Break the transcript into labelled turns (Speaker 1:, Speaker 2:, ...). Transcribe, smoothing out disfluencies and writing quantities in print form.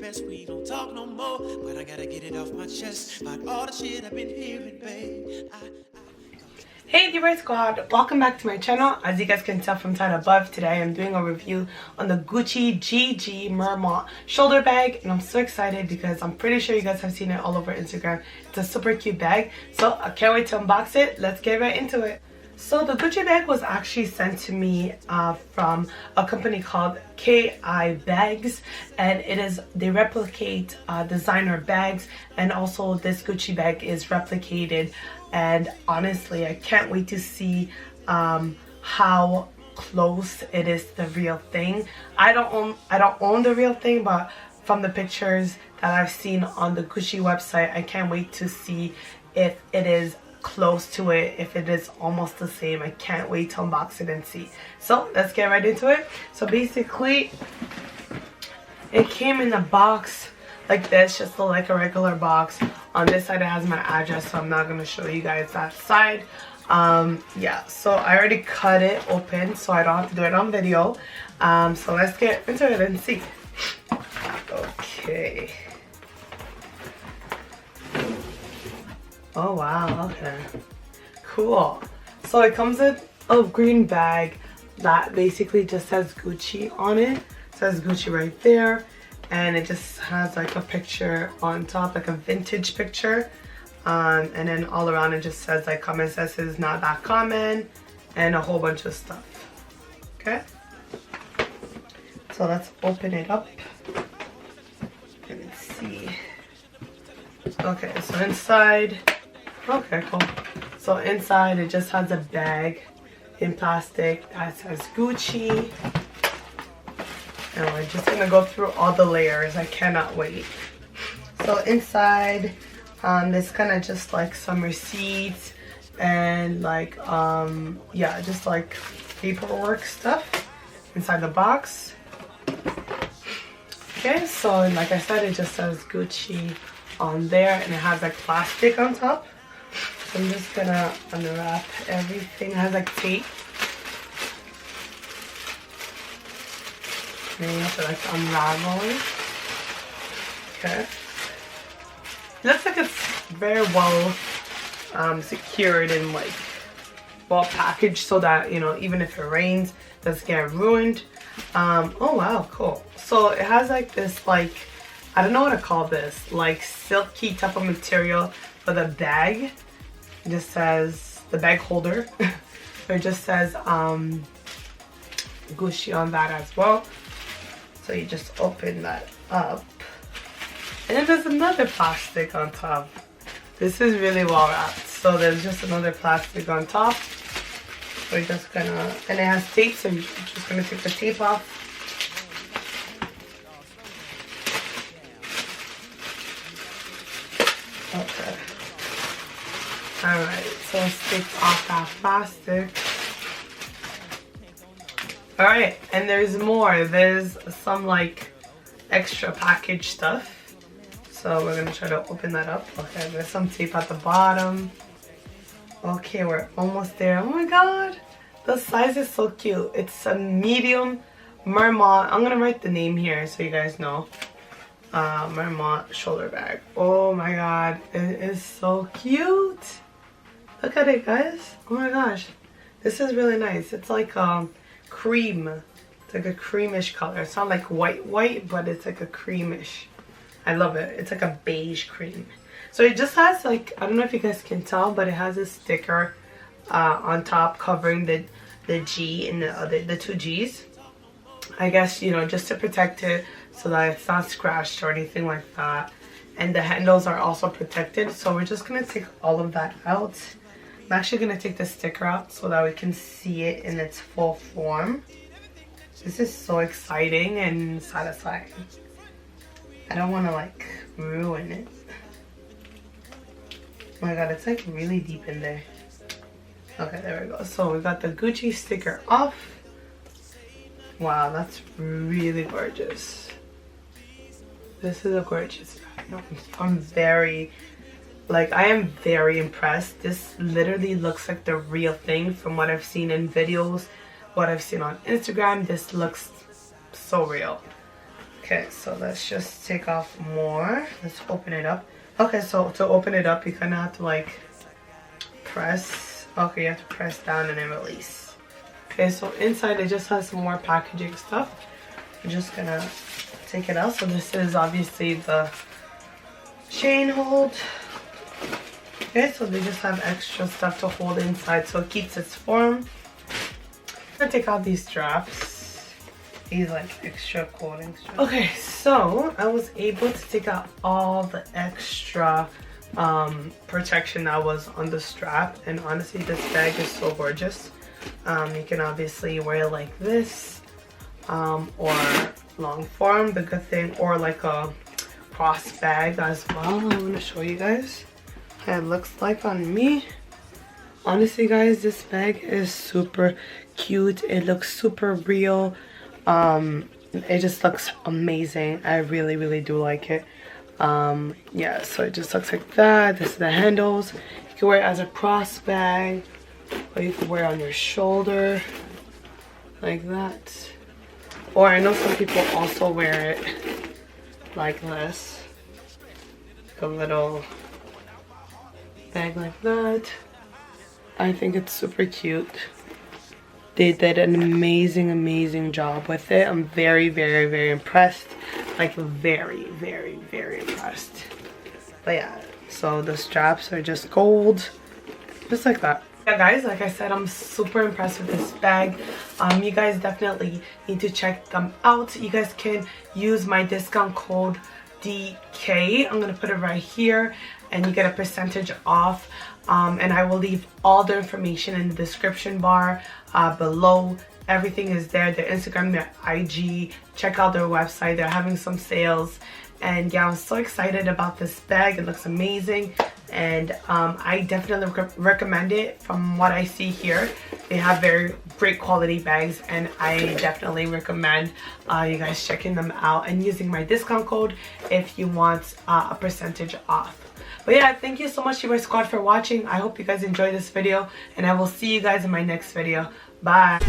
Speaker 1: best we don't talk no more, but I gotta get it off my chest about all the shit I've been hearing, babe.
Speaker 2: Hey DBRIGHT Squad, welcome back to my channel. As you guys can tell from title above, today I am doing a review on the Gucci GG Marmont shoulder bag, and I'm so excited because I'm pretty sure you guys have seen it all over Instagram. It's a super cute bag, so I can't wait to unbox it. Let's get right into it. So the Gucci bag was actually sent to me from a company called HII Bags, and they replicate designer bags, and also this Gucci bag is replicated. And honestly, I can't wait to see how close it is to the real thing. I don't own the real thing, but from the pictures that I've seen on the Gucci website, I can't wait to see if it is close to it, if it is almost the same. I can't wait to unbox it and see. So let's get right into it. So basically, it came in a box like this, just like a regular box. On this side it has my address, so I'm not going to show you guys that side. Yeah, so I already cut it open so I don't have to do it on video. So let's get into it and see. Okay. Oh wow, okay. Cool. So it comes in a green bag that basically just says Gucci on it. It says Gucci right there. And it just has like a picture on top, like a vintage picture, and then all around it just says like common sense is not that common, and a whole bunch of stuff. Okay, so let's open it up and see. Okay, so inside, okay, cool. So inside it just has a bag in plastic that says Gucci. And we're just gonna go through all the layers. I cannot wait. So inside, there's kind of just like some receipts and like yeah, just like paperwork stuff inside the box. Okay, so like I said, it just says Gucci on there, and it has like plastic on top. So I'm just gonna unwrap everything. It has like tape. Then you have to like unravel it. Okay. It looks like it's very well secured and like well packaged, so that, you know, even if it rains, it doesn't get ruined. Oh wow, cool. So it has like this, like, I don't know what to call this, like silky type of material for the bag. It just says the bag holder. It just says Gucci on that as well. So you just open that up, and then there's another plastic on top. This is really well wrapped. So there's just another plastic on top. We're just gonna, and it has tape, so you're just gonna take the tape off. Okay. Alright, so let's take off that plastic. Alright, and there's more. There's some like extra package stuff. So we're gonna try to open that up. Okay, there's some tape at the bottom. Okay, we're almost there. Oh my god, the size is so cute. It's a medium Marmont. I'm gonna write the name here so you guys know. Marmont shoulder bag. Oh my god, it is so cute. Look at it, guys. Oh my gosh, this is really nice. It's like cream. It's like a creamish color. It's not like white, but it's like a creamish. I love it. It's like a beige cream. So it just has like, I don't know if you guys can tell, but it has a sticker on top covering the G and the two G's. I guess, you know, just to protect it so that it's not scratched or anything like that. And the handles are also protected. So we're just gonna take all of that out. I'm actually going to take the sticker out so that we can see it in its full form. This is so exciting and satisfying. I don't want to like ruin it. Oh my god, it's like really deep in there. Okay, there we go. So we got the Gucci sticker off. Wow, that's really gorgeous. This is a gorgeous bag. I'm very... Like, I am very impressed. This literally looks like the real thing from what I've seen in videos, what I've seen on Instagram. This looks so real. Okay, so let's just take off more. Let's open it up. Okay, so to open it up, you kind of have to like press. Okay, you have to press down and then release. Okay, so inside it just has some more packaging stuff. I'm just gonna take it out. So this is obviously the chain hold. Okay, so they just have extra stuff to hold inside so it keeps its form. I'm gonna take out these straps. These like extra clothing straps. Okay, so I was able to take out all the extra protection that was on the strap, and honestly this bag is so gorgeous. You can obviously wear it like this, or long form, the good thing, or like a cross bag as well. I'm gonna show you guys how it looks like on me. Honestly guys, this bag is super cute. It looks super real. It just looks amazing. I really do like it. Yeah, so it just looks like that. This is the handles. You can wear it as a cross bag, or you can wear it on your shoulder like that. Or I know some people also wear it like this, like a little bag like that. I think it's super cute. They did an amazing job with it. I'm very impressed. Like very impressed. But yeah, so the straps are just gold, just like that. Yeah guys, like I said, I'm super impressed with this bag. You guys definitely need to check them out. You guys can use my discount code DK. I'm gonna put it right here and you get a percentage off. And I will leave all the information in the description bar below. Everything is there. Their Instagram, their IG. Check out their website. They're having some sales. And yeah, I'm so excited about this bag. It looks amazing. And I definitely recommend it. From what I see here, they have very great quality bags. And I definitely recommend you guys checking them out and using my discount code if you want a percentage off. But yeah, thank you so much HII Squad for watching. I hope you guys enjoyed this video, and I will see you guys in my next video. Bye.